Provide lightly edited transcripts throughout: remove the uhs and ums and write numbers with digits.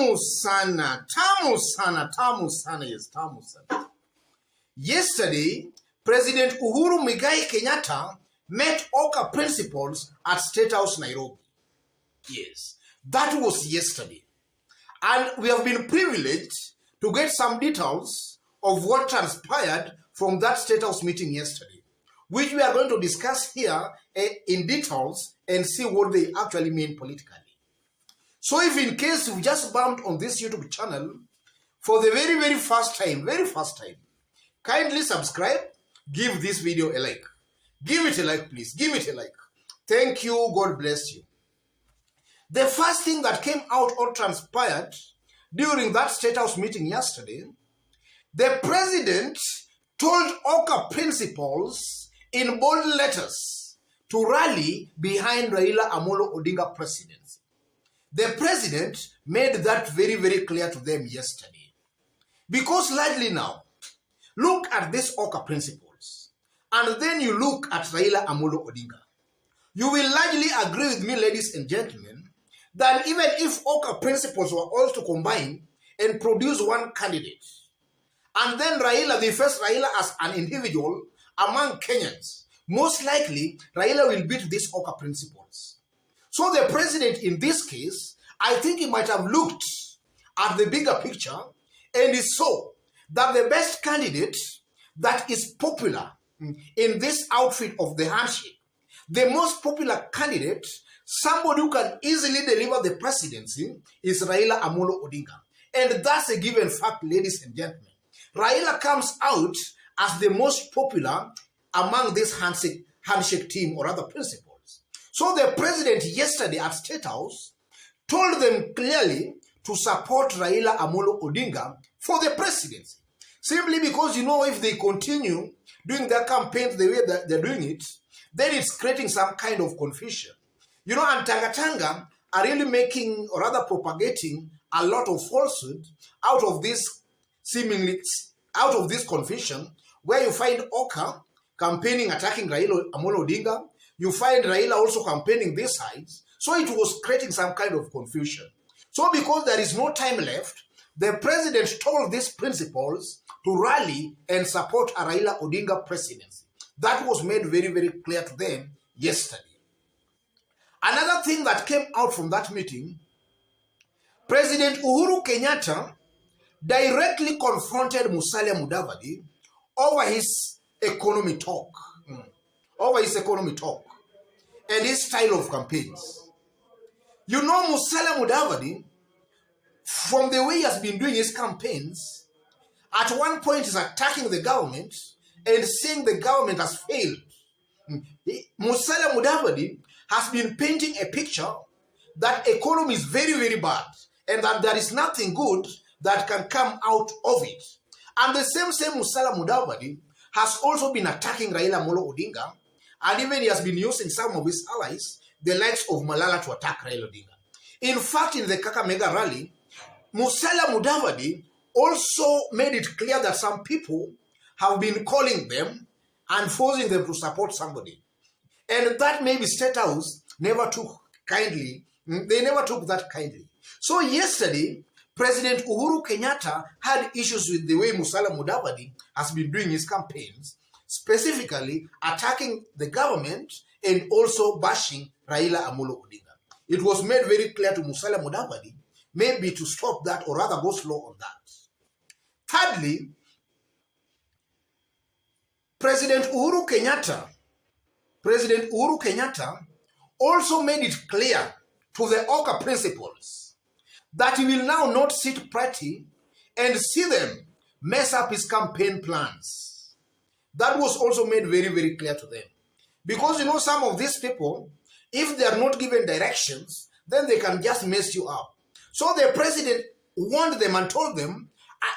Tamu sana, tamu sana, tamu sana, yes, tamu sana. Yesterday, President Uhuru Muigai Kenyatta met OKA principals at Statehouse, Nairobi. Yes, that was yesterday. And we have been privileged to get some details of what transpired from that Statehouse meeting yesterday, which we are going to discuss here in details and see what they actually mean politically. So if in case you just bumped on this YouTube channel for the very first time, kindly subscribe, give this video a like. Give it a like, please. Give it a like. Thank you. God bless you. The first thing that came out or transpired during that Statehouse meeting yesterday, the president told OKA principals in bold letters to rally behind Raila Amolo Odinga presidency. The president made that very clear to them yesterday. Because largely now, look at these OKA principles, and then you look at Raila Amolo Odinga. You will largely agree with me, ladies and gentlemen, that even if OKA principles were all to combine and produce one candidate, and then Raila, the first Raila as an individual among Kenyans, most likely Raila will beat these OKA principles. So the president in this case, I think he might have looked at the bigger picture and he saw that the best candidate that is popular in this outfit of the handshake, the most popular candidate, somebody who can easily deliver the presidency, is Raila Amolo Odinga. And that's a given fact, ladies and gentlemen. Raila comes out as the most popular among this handshake team or other principals. So the president yesterday at State House told them clearly to support Raila Amolo Odinga for the presidency. Simply because, you know, if they continue doing their campaigns the way that they're doing it, then it's creating some kind of confusion. You know, and Tanga are really making or rather propagating a lot of falsehood out of this confusion, where you find OKA campaigning, attacking Raila Amolo Odinga. You find Raila also campaigning these sides. So it was creating some kind of confusion. So because there is no time left, the president told these principals to rally and support a Raila Odinga presidency. That was made very clear to them yesterday. Another thing that came out from that meeting, President Uhuru Kenyatta directly confronted Musalia Mudavadi over his economy talk. And his style of campaigns. You know, Musalia Mudavadi, from the way he has been doing his campaigns, at one point is attacking the government and saying the government has failed. Musalia Mudavadi has been painting a picture that economy is very bad and that there is nothing good that can come out of it. And the same Musalia Mudavadi has also been attacking Raila Amolo Odinga, and even he has been using some of his allies, the likes of Malala, to attack Raila Odinga. In fact, in the Kakamega rally, Musalia Mudavadi also made it clear that some people have been calling them and forcing them to support somebody. And that maybe State House never took kindly. They never took that kindly. So yesterday, President Uhuru Kenyatta had issues with the way Musalia Mudavadi has been doing his campaigns, specifically attacking the government and also bashing Raila Amolo Odinga. It was made very clear to Musalia Mudavadi maybe to stop that or rather go slow on that. Thirdly, President Uhuru Kenyatta also made it clear to the OKA principals that he will now not sit pretty and see them mess up his campaign plans. That was also made very clear to them. Because, you know, some of these people, if they are not given directions, then they can just mess you up. So the president warned them and told them,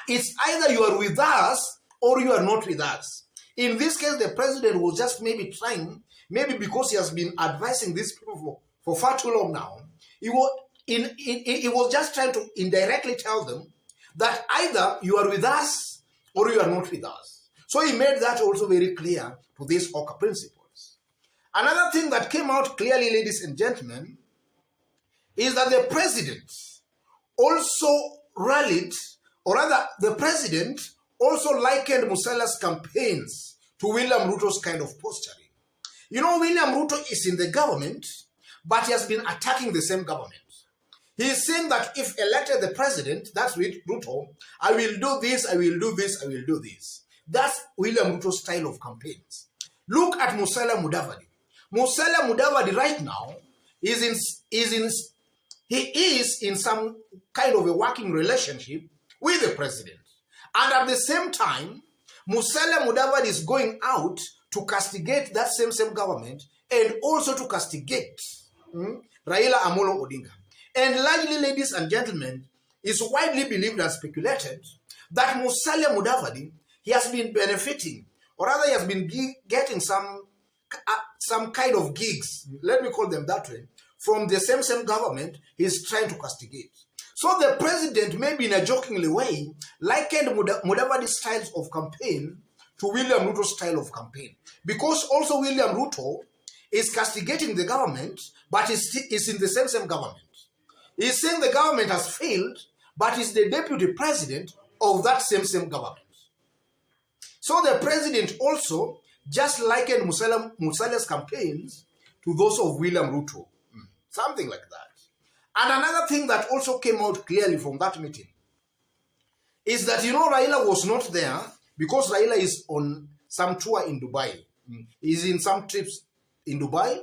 it's either you are with us or you are not with us. In this case, the president was just maybe trying, maybe because he has been advising these people for far too long now, he was just trying to indirectly tell them that either you are with us or you are not with us. So he made that also very clear to these OKA principles. Another thing that came out clearly, ladies and gentlemen, is that the president also rallied, or rather the president also likened Musala's campaigns to William Ruto's kind of posturing. You know, William Ruto is in the government, but he has been attacking the same government. He is saying that if elected the president, that's with Ruto, I will do this, I will do this, I will do this. That's William Ruto's style of campaigns. Look at Musalia Mudavadi. Musalia Mudavadi right now is in some kind of a working relationship with the president. And at the same time, Musalia Mudavadi is going out to castigate that same government and also to castigate Raila Amolo Odinga. And largely, ladies and gentlemen, it's widely believed and speculated that Musalia Mudavadi, he has been benefiting, or rather he has been getting some kind of gigs, let me call them that way, from the same government he's trying to castigate. So the president, maybe in a jokingly way, likened Mudavadi's styles of campaign to William Ruto's style of campaign. Because also William Ruto is castigating the government, but is in the same government. He's saying the government has failed, but is the deputy president of that same government. So the president also just likened Musalia's campaigns to those of William Ruto. Something like that. And another thing that also came out clearly from that meeting is that, you know, Raila was not there because Raila is on some tour in Dubai. He's in some trips in Dubai,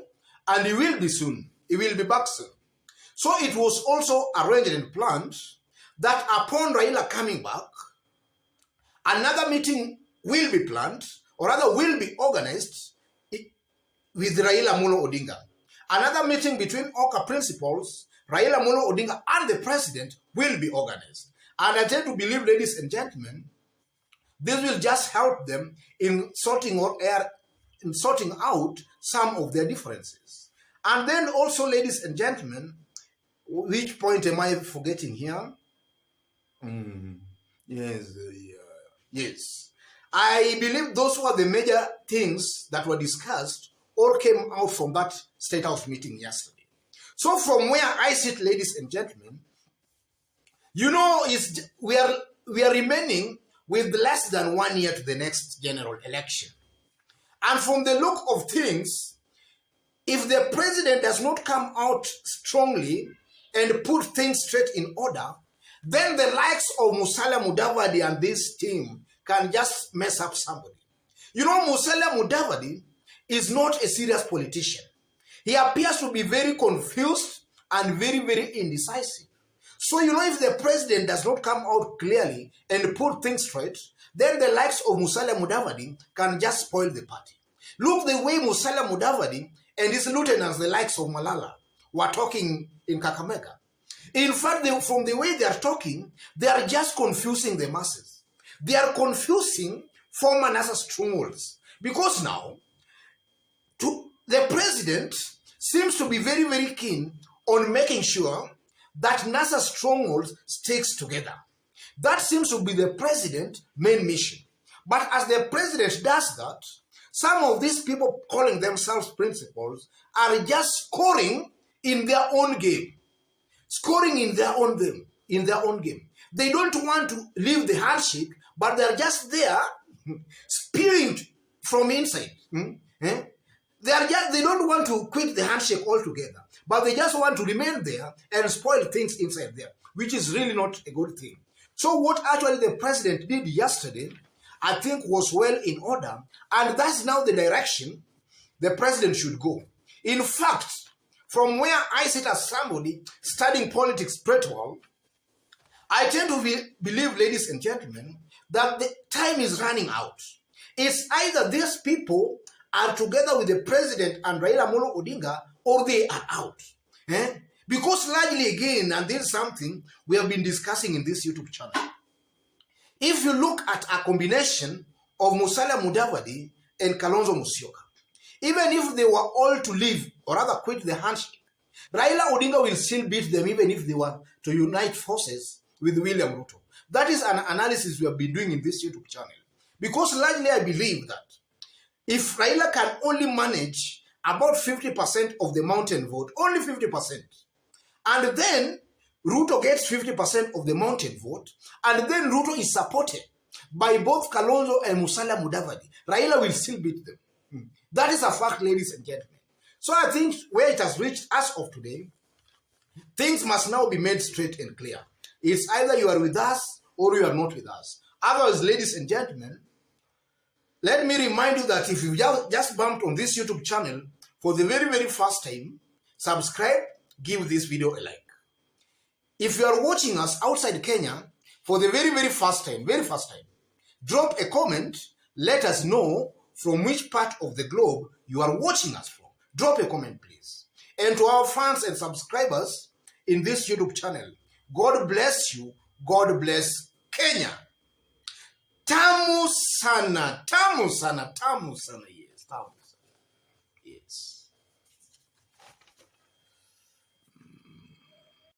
and he will be soon. He will be back soon. So it was also arranged and planned that upon Raila coming back, another meeting will be planned, or rather will be organized with Raila Amolo Odinga. Another meeting between OKA principals, Raila Amolo Odinga, and the president will be organized. And I tend to believe, ladies and gentlemen, this will just help them in sorting out some of their differences. And then also, ladies and gentlemen, which point am I forgetting here? Yes. I believe those were the major things that were discussed or came out from that State House meeting yesterday. So from where I sit, ladies and gentlemen, you know, we are remaining with less than 1 year to the next general election. And from the look of things, if the president does not come out strongly and put things straight in order, then the likes of Musalia Mudavadi and this team can just mess up somebody. You know, Musalia Mudavadi is not a serious politician. He appears to be very confused and very indecisive. So, you know, if the president does not come out clearly and put things straight, then the likes of Musalia Mudavadi can just spoil the party. Look the way Musalia Mudavadi and his lieutenants, the likes of Malala, were talking in Kakamega. In fact, from the way they are talking, they are just confusing the masses. They are confusing former NASA strongholds. Because now, the president seems to be very keen on making sure that NASA strongholds sticks together. That seems to be the president's main mission. But as the president does that, some of these people calling themselves principals are just scoring in their own game. Scoring in their own game. They don't want to leave the handshake, but they're just there spewing from inside. They don't want to quit the handshake altogether, but they just want to remain there and spoil things inside there, which is really not a good thing. So what actually the president did yesterday, I think, was well in order, and that's now the direction the president should go. In fact, from where I sit as somebody studying politics pretty well, I tend to believe, ladies and gentlemen, that the time is running out. It's either these people are together with the president and Raila Amolo Odinga, or they are out. Because largely, again, and this is something we have been discussing in this YouTube channel, if you look at a combination of Musalia Mudavadi and Kalonzo Musyoka, even if they were all to leave, or rather quit the handshake, Raila Odinga will still beat them even if they were to unite forces with William Ruto. That is an analysis we have been doing in this YouTube channel. Because largely I believe that if Raila can only manage about 50% of the mountain vote, only 50%, and then Ruto gets 50% of the mounted vote, and then Ruto is supported by both Kalonzo and Musalia Mudavadi, Raila will still beat them. That is a fact, ladies and gentlemen. So I think where it has reached as of today, things must now be made straight and clear. It's either you are with us or you are not with us. Otherwise, ladies and gentlemen, let me remind you that if you just bumped on this YouTube channel for the very, very first time, subscribe, give this video a like. If you are watching us outside Kenya for the very, very first time, drop a comment, let us know from which part of the globe you are watching us from. Drop a comment, please. And to our fans and subscribers in this YouTube channel, God bless you. God bless Kenya. Tamu sana, yes, tamu.